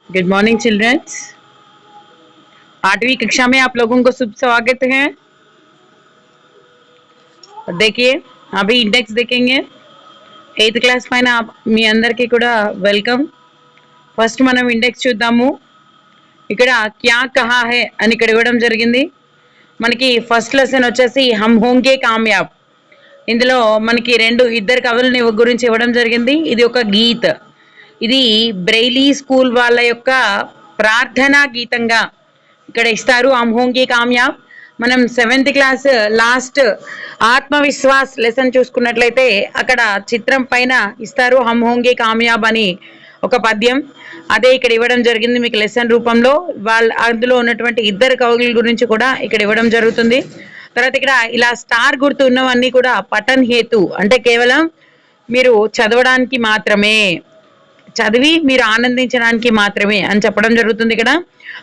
Good morning children's. 8वीं कक्षा में आप लोगों को शुभ स्वागत है। देखिए अभी इंडेक्स देखेंगे। 8th క్లాస్ పైన మీ అందరికీ కూడా వెల్కమ్। ఫస్ట్ మనం ఇండెక్స్ చూద్దాము। ఇక్కడ క్యా కహా హై అని ఇక్కడ ఇవ్వడం జరిగింది। మనకి ఫస్ట్ లెసన్ వచ్చేసి హమ్ హోంగే కామయాబ్। ఇందులో మనకి ఇద్దరు కవులని గురించి ఇవ్వడం జరిగింది। ఇది ఒక గీత్, ఇది బ్రెయిలీ స్కూల్ వాళ్ళ యొక్క ప్రార్థనా గీతంగా ఇక్కడ ఇస్తారు। హమ్ హోంగే కామయాబ్। మనం 7th క్లాస్ లాస్ట్ ఆత్మవిశ్వాస్ లెసన్ చూసుకున్నట్లయితే అక్కడ చిత్రం పైన ఇస్తారు హమ్ హోంగే కామయాబ్ అని ఒక పద్యం, అదే ఇక్కడ ఇవ్వడం జరిగింది మీకు లెసన్ రూపంలో। అందులో ఉన్నటువంటి ఇద్దరు కవుల గురించి కూడా ఇక్కడ ఇవ్వడం జరుగుతుంది। తర్వాత ఇక్కడ ఇలా స్టార్ గుర్తు ఉన్నవన్నీ కూడా పఠన్ హేతు, అంటే కేవలం మీరు చదవడానికి మాత్రమే, చదివి మీరు ఆనందించడానికి మాత్రమే అని చెప్పడం జరుగుతుంది। ఇక్కడ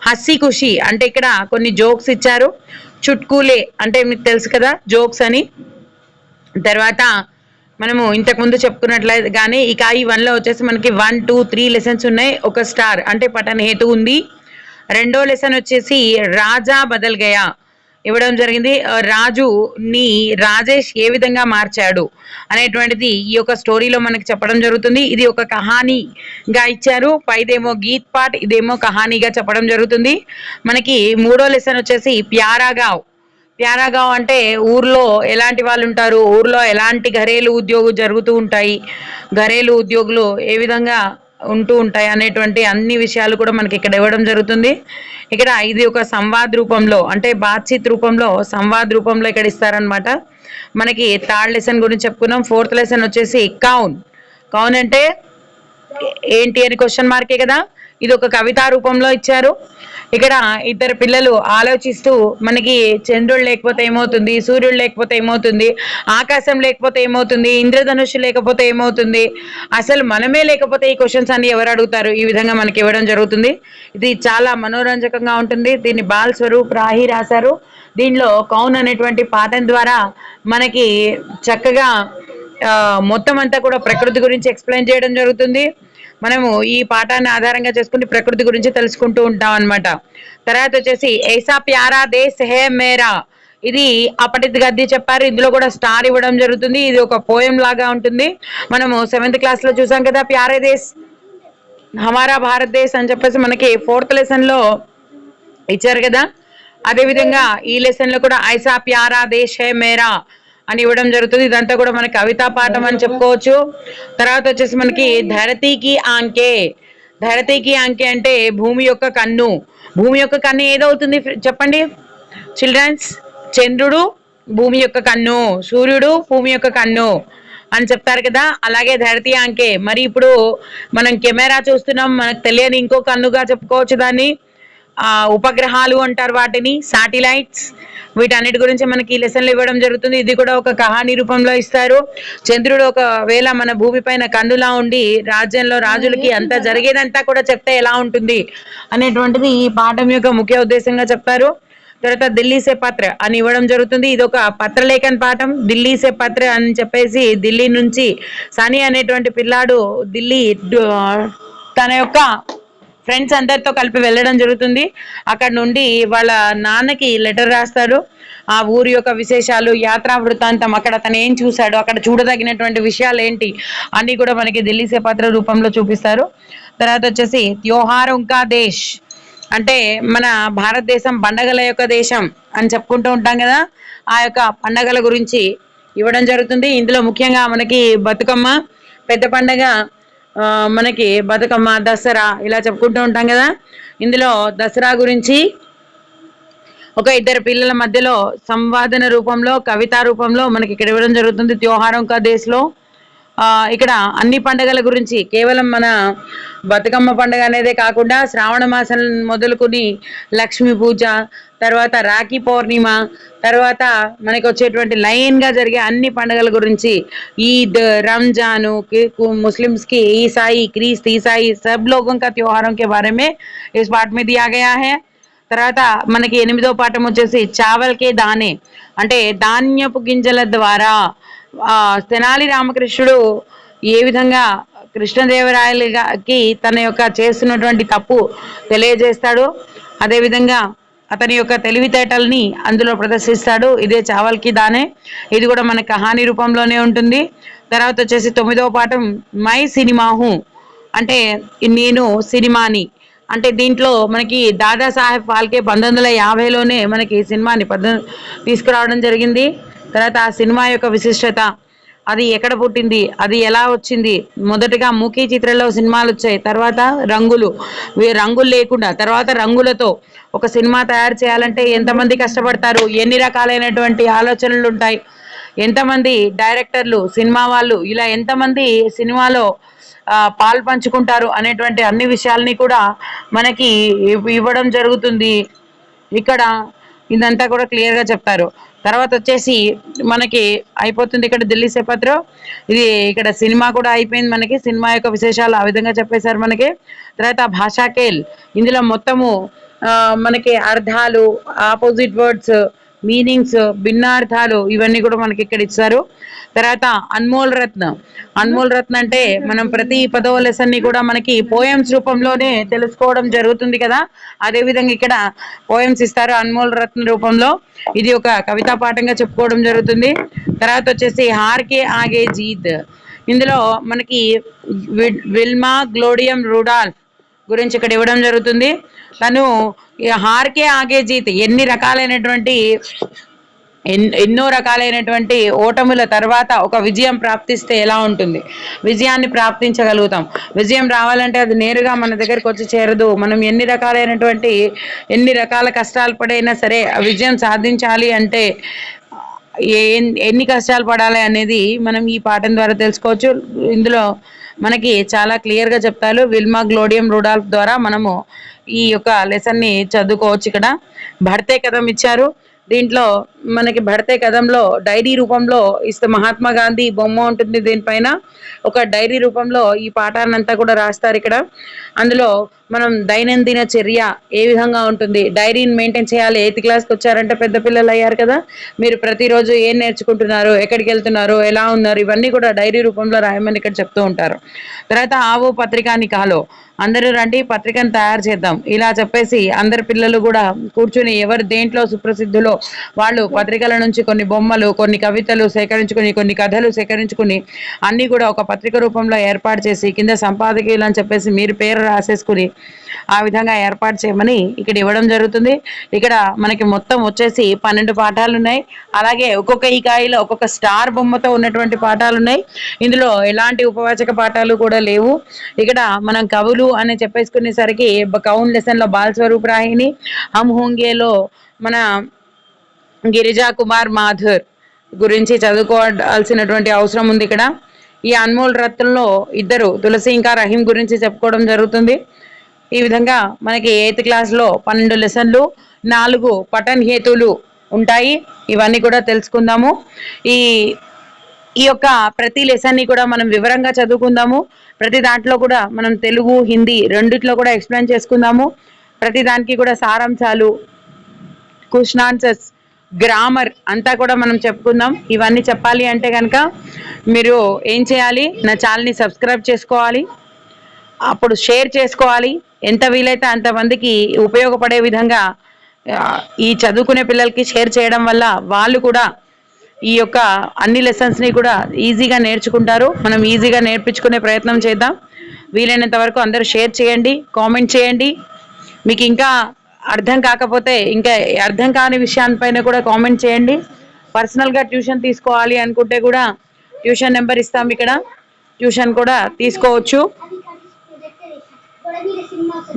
హస్సీ ఖుషి అంటే ఇక్కడ కొన్ని జోక్స్ ఇచ్చారు। చుట్కూలే అంటే మీకు తెలుసు కదా జోక్స్ అని। తర్వాత మనము ఇంతకు ముందు చెప్పుకున్నట్లయితే కానీ ఇక ఈ 1లో వచ్చేసి మనకి 1, 2, 3 లెసన్స్ ఉన్నాయి। ఒక స్టార్ అంటే పఠన్ హేతు ఉంది। రెండో లెసన్ వచ్చేసి రాజా బదల్ గయా ఇవ్వడం జరిగింది। రాజుని రాజేష్ ఏ విధంగా మార్చాడు అనేటువంటిది ఈ యొక్క స్టోరీలో మనకి చెప్పడం జరుగుతుంది। ఇది ఒక కహానీగా ఇచ్చారు, పైదేమో గీత్ పాట్, ఇదేమో కహానీగా చెప్పడం జరుగుతుంది। మనకి మూడో లెసన్ వచ్చేసి ప్యారాగావ్। ప్యారాగావ్ అంటే ఊర్లో ఎలాంటి వాళ్ళు ఉంటారు, ఊర్లో ఎలాంటి ఘరేలు ఉద్యోగులు జరుగుతూ ఉంటాయి, ఘరేలు ఉద్యోగులు ఏ విధంగా ఉంటూ ఉంటాయి అనేటువంటి అన్ని విషయాలు కూడా మనకి ఇక్కడ ఇవ్వడం జరుగుతుంది। ఇక్కడ ఇది ఒక సంవాద్ రూపంలో అంటే బాత్చిత్ రూపంలో సంవాద్ రూపంలో ఇక్కడ ఇస్తారనమాట। మనకి థర్డ్ లెసన్ గురించి చెప్పుకున్నాం। 4th లెసన్ వచ్చేసి కౌన్। కౌన్ అంటే ఏంటి అని క్వశ్చన్ మార్కే కదా, ఇది ఒక కవితా రూపంలో ఇచ్చారు। ఇక్కడ ఇద్దరు పిల్లలు ఆలోచిస్తూ మనకి చంద్రుడు లేకపోతే ఏమవుతుంది, సూర్యుడు లేకపోతే ఏమవుతుంది, ఆకాశం లేకపోతే ఏమవుతుంది, ఇంద్రధనుషు లేకపోతే ఏమవుతుంది, అసలు మనమే లేకపోతే ఈ క్వశ్చన్స్ అన్ని ఎవరు అడుగుతారు, ఈ విధంగా మనకి ఇవ్వడం జరుగుతుంది। ఇది చాలా మనోరంజకంగా ఉంటుంది। దీన్ని బాల్ స్వరూప్ రాహి రాశారు। దీనిలో కౌన్ అనేటువంటి పాఠం ద్వారా మనకి చక్కగా మొత్తం అంతా కూడా ప్రకృతి గురించి ఎక్స్ప్లెయిన్ చేయడం జరుగుతుంది। మనము ఈ పాఠాన్ని ఆధారంగా చేసుకుని ప్రకృతి గురించి తెలుసుకుంటూ ఉంటాం అనమాట। తర్వాత వచ్చేసి ఐసా ప్యారా దేశ్ హే మేరా, ఇది అప్పటి గద్ది చెప్పారు। ఇందులో కూడా స్టార్ ఇవ్వడం జరుగుతుంది। ఇది ఒక పోయం లాగా ఉంటుంది। మనము 7th క్లాస్ లో చూసాం కదా ప్యారే దేశ్ హమారా భారతదేశ్ అని చెప్పేసి మనకి 4th లెసన్ లో ఇచ్చారు కదా। అదేవిధంగా ఈ లెసన్ లో కూడా ఐసా ప్యారా దేశ్ హే మేరా అని ఇవ్వడం జరుగుతుంది। ఇదంతా కూడా మన కవితా పాఠం అని చెప్పుకోవచ్చు। తర్వాత వచ్చేసి మనకి ధరతీకి ఆంకే। ధరతీకి ఆంకే అంటే భూమి యొక్క కన్ను। భూమి యొక్క కన్ను ఏదవుతుంది చెప్పండి చిల్డ్రన్స్? చంద్రుడు భూమి యొక్క కన్ను, సూర్యుడు భూమి యొక్క కన్ను అని చెప్తారు కదా, అలాగే ధరతీ ఆంకే। మరి ఇప్పుడు మనం కెమెరా చూస్తున్నాం, మనకు తెలియని ఇంకో కన్నుగా చెప్పుకోవచ్చు దాన్ని। ఉపగ్రహాలు అంటారు వాటిని, శాటిలైట్స్। వీటన్నిటి గురించి మనకి ఈ లెసన్లు ఇవ్వడం జరుగుతుంది। ఇది కూడా ఒక కహానీ రూపంలో ఇస్తారు। చంద్రుడు ఒకవేళ మన భూమి పైన కన్నులా ఉండి రాజ్యంలో రాజులకి అంతా జరిగేదంతా కూడా చెప్తే ఎలా ఉంటుంది అనేటువంటిది ఈ పాఠం యొక్క ముఖ్య ఉద్దేశంగా చెప్తారు। తర్వాత ఢిల్లీ సే పత్ర అని ఇవ్వడం జరుగుతుంది। ఇది ఒక పత్రలేఖన్ పాఠం। ఢిల్లీ సే పత్ర అని చెప్పేసి ఢిల్లీ నుంచి సనీ అనేటువంటి పిల్లాడు ఢిల్లీ తన యొక్క ఫ్రెండ్స్ అందరితో కలిపి వెళ్ళడం జరుగుతుంది। అక్కడ నుండి వాళ్ళ నాన్నకి లెటర్ రాస్తారు। ఆ ఊరి యొక్క విశేషాలు, యాత్రా వృత్తాంతం, అక్కడ తను ఏం చూశాడు, అక్కడ చూడదగినటువంటి విషయాలు ఏంటి అన్ని కూడా మనకి ఢిల్లీ సే పత్ర రూపంలో చూపిస్తారు। తర్వాత వచ్చేసి త్యోహారం కా దేశ్ అంటే మన భారతదేశం పండగల యొక్క దేశం అని చెప్పుకుంటూ ఉంటాం కదా, ఆ యొక్క పండగల గురించి ఇవ్వడం జరుగుతుంది। ఇందులో ముఖ్యంగా మనకి బతుకమ్మ పెద్ద పండగ, మనకి బతుకమ్మ, దసరా ఇలా చెప్పుకుంటూ ఉంటాం కదా। ఇందులో దసరా గురించి ఒక ఇద్దరు పిల్లల మధ్యలో సంవాదన రూపంలో కవితా రూపంలో మనకి ఇక్కడ ఇవ్వడం జరుగుతుంది త్యోహారం కా దేశ్లో। ఇక్కడ అన్ని పండుగల గురించి కేవలం మన బతుకమ్మ పండుగ అనేదే కాకుండా శ్రావణ మాసం మొదలుకొని లక్ష్మీ పూజ, తర్వాత రాఖీ పౌర్ణిమ, తర్వాత మనకి వచ్చేటువంటి లైన్గా జరిగే అన్ని పండుగల గురించి, ईद, रमजान, मुस्लिम्स की ईसाई, क्रिस्त ईसाई सब लोगों का त्योहारों के बारे में इस पाठ में दिया गया है। తర్వాత మనకి 8వ పాఠం వచ్చేసి చావల్ కే దానే అంటే ధాన్యపు గింజల ద్వారా తెనాలి రామకృష్ణుడు ఏ విధంగా కృష్ణదేవరాయలకి తన యొక్క చేస్తున్నటువంటి తప్పు తెలియజేస్తాడు. అదేవిధంగా అతని యొక్క తెలివితేటల్ని అందులో ప్రదర్శిస్తాడు. ఇదే చావల్కి దానే. ఇది కూడా మన కహానీ రూపంలోనే ఉంటుంది. తర్వాత వచ్చేసి 9వ పాఠం మై సినిమా హూ, అంటే నేను సినిమాని. అంటే దీంట్లో మనకి దాదాసాహెబ్ ఫాల్కే 1950లోనే మనకి సినిమాని తీసుకురావడం జరిగింది. తర్వాత ఆ సినిమా యొక్క విశిష్టత, అది ఎక్కడ పుట్టింది, అది ఎలా వచ్చింది. మొదటగా మూకీ చిత్రంలో సినిమాలు వచ్చాయి, తర్వాత రంగులు లేకుండా, తర్వాత రంగులతో ఒక సినిమా తయారు చేయాలంటే ఎంతమంది కష్టపడతారు, ఎన్ని రకాలైనటువంటి ఆలోచనలు ఉంటాయి, ఎంతమంది డైరెక్టర్లు, సినిమా వాళ్ళు, ఇలా ఎంతమంది సినిమాలో పాలు పంచుకుంటారు అనేటువంటి అన్ని విషయాల్ని కూడా మనకి ఇవ్వడం జరుగుతుంది. ఇక్కడ ఇదంతా కూడా క్లియర్గా చెప్తారు. తర్వాత వచ్చేసి మనకి అయిపోతుంది ఇక్కడ ఢిల్లీ సే పత్రం. ఇది ఇక్కడ సినిమా కూడా అయిపోయింది. మనకి సినిమా యొక్క విశేషాలు ఆ విధంగా చెప్పేశారు మనకి. తర్వాత భాషాకేల్, ఇందులో మొత్తము మనకి అర్థాలు, ఆపోజిట్ వర్డ్స్, మీనింగ్స్, భిన్నార్థాలు, ఇవన్నీ కూడా మనకి ఇక్కడ ఇచ్చారు. తర్వాత అన్మోల్ రత్న. అన్మోల్ రత్న అంటే మనం ప్రతి 10వ లెసన్ని కూడా మనకి పోయమ్స్ రూపంలోనే తెలుసుకోవడం జరుగుతుంది కదా, అదేవిధంగా ఇక్కడ పోయమ్స్ ఇస్తారు అన్మోల్ రత్న రూపంలో. ఇది ఒక కవితా పాఠంగా చెప్పుకోవడం జరుగుతుంది. తర్వాత వచ్చేసి హార్కే ఆగే జీత్, ఇందులో మనకి విల్మా గ్లోడియం రూడాల్ఫ్ గురించి ఇక్కడ ఇవ్వడం జరుగుతుంది. తను హార్కే ఆగే జీత్, ఎన్నో రకాలైనటువంటి ఓటముల తర్వాత ఒక విజయం ప్రాప్తిస్తే ఎలా ఉంటుంది, విజయాన్ని ప్రాప్తించగలుగుతాం. విజయం రావాలంటే అది నేరుగా మన దగ్గరికి వచ్చి చేరదు. మనం ఎన్ని రకాల కష్టాలు పడైనా సరే ఆ విజయం సాధించాలి అంటే ఎన్ని కష్టాలు పడాలి అనేది మనం ఈ పాఠం ద్వారా తెలుసుకోవచ్చు. ఇందులో మనకి చాలా క్లియర్గా చెప్తారు. విల్మా గ్లోడియం రూడాల్ఫ్ ద్వారా మనము ఈ యొక్క లెసన్ని చదువుకోవచ్చు. ఇక్కడ భర్తే కథం ఇచ్చారు. దీంట్లో మనకి భర్తే కథంలో డైరీ రూపంలో ఇస్తే మహాత్మా గాంధీ బొమ్మ ఉంటుంది. దీనిపైన ఒక డైరీ రూపంలో ఈ పాఠాన్ని అంతా కూడా రాస్తారు ఇక్కడ. అందులో మనం దైనందిన చర్య ఏ విధంగా ఉంటుంది, డైరీని మెయింటైన్ చేయాలి. 8th క్లాస్కి వచ్చారంటే పెద్ద పిల్లలు అయ్యారు కదా, మీరు ప్రతిరోజు ఏం నేర్చుకుంటున్నారు, ఎక్కడికి వెళ్తున్నారు, ఎలా ఉన్నారు, ఇవన్నీ కూడా డైరీ రూపంలో రాయమని ఇక్కడ చెప్తూ ఉంటారు. తర్వాత ఆవో పత్రికాని కాలో, అందరూ రండి పత్రికను తయారు చేద్దాం, ఇలా చెప్పేసి అందరి పిల్లలు కూడా కూర్చుని ఎవరు దేంట్లో సుప్రసిద్ధులో వాళ్ళు పత్రికల నుంచి కొన్ని బొమ్మలు, కొన్ని కవితలు సేకరించుకుని, కొన్ని కథలు సేకరించుకుని అన్నీ కూడా ఒక పత్రిక రూపంలో ఏర్పాటు చేసి కింద సంపాదకీయులు అని చెప్పేసి మీరు పేరు రాసేసుకుని ఆ విధంగా ఏర్పాటు చేయమని ఇక్కడ ఇవ్వడం జరుగుతుంది. ఇక్కడ మనకి మొత్తం వచ్చేసి 12 పాఠాలు ఉన్నాయి. అలాగే ఒక్కొక్క ఈకాయిలో ఒక్కొక్క స్టార్ బొమ్మతో ఉన్నటువంటి పాఠాలు ఉన్నాయి. ఇందులో ఎలాంటి ఉపవాచక పాఠాలు కూడా లేవు. ఇక్కడ మనం కవులు అని చెప్పేసుకునేసరికి కౌన్ లెసన్లో బాల్ స్వరూప్ రాహిని, హమ్ హోంగేలో మన గిరిజా కుమార్ మాథుర్ గురించి చదువుకోవాల్సినటువంటి అవసరం ఉంది. ఇక్కడ ఈ అన్మోల్ రత్నంలో ఇద్దరు తులసి ఇంకా రహీం గురించి చెప్పుకోవడం జరుగుతుంది. ఈ విధంగా మనకి 8th క్లాస్లో 12 లెసన్లు, 4 పఠన్ హేతులు ఉంటాయి. ఇవన్నీ కూడా తెలుసుకుందాము. ఈ యొక్క ప్రతి లెసన్ని కూడా మనం వివరంగా చదువుకుందాము. ప్రతి దాంట్లో కూడా మనం తెలుగు, హిందీ రెండిట్లో కూడా ఎక్స్ప్లెయిన్ చేసుకుందాము. ప్రతి దానికి కూడా సారాంశాలు, క్వశ్చన్ ఆన్సర్స్, గ్రామర్ అంతా కూడా మనం చెప్పుకుందాం. ఇవన్నీ చెప్పాలి అంటే కనుక మీరు ఏం చేయాలి, నా ఛానల్ని సబ్స్క్రైబ్ చేసుకోవాలి, అప్పుడు షేర్ చేసుకోవాలి. ఎంత వీలైతే అంతమందికి ఉపయోగపడే విధంగా ఈ చదువుకునే పిల్లలకి షేర్ చేయడం వల్ల వాళ్ళు కూడా ఈ యొక్క అన్ని లెసన్స్ని కూడా ఈజీగా నేర్చుకుంటారు. మనం ఈజీగా నేర్పించుకునే ప్రయత్నం చేద్దాం. వీలైనంత వరకు అందరూ షేర్ చేయండి, కామెంట్ చేయండి. మీకు ఇంకా అర్థం కాకపోతే, ఇంకా అర్థం కాని విషయాలపైన కూడా కామెంట్ చేయండి. పర్సనల్గా ట్యూషన్ తీసుకోవాలి అనుకుంటే కూడా ట్యూషన్ నెంబర్ ఇస్తాం. ఇక్కడ ట్యూషన్ కూడా తీసుకోవచ్చు.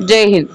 జై హింద్.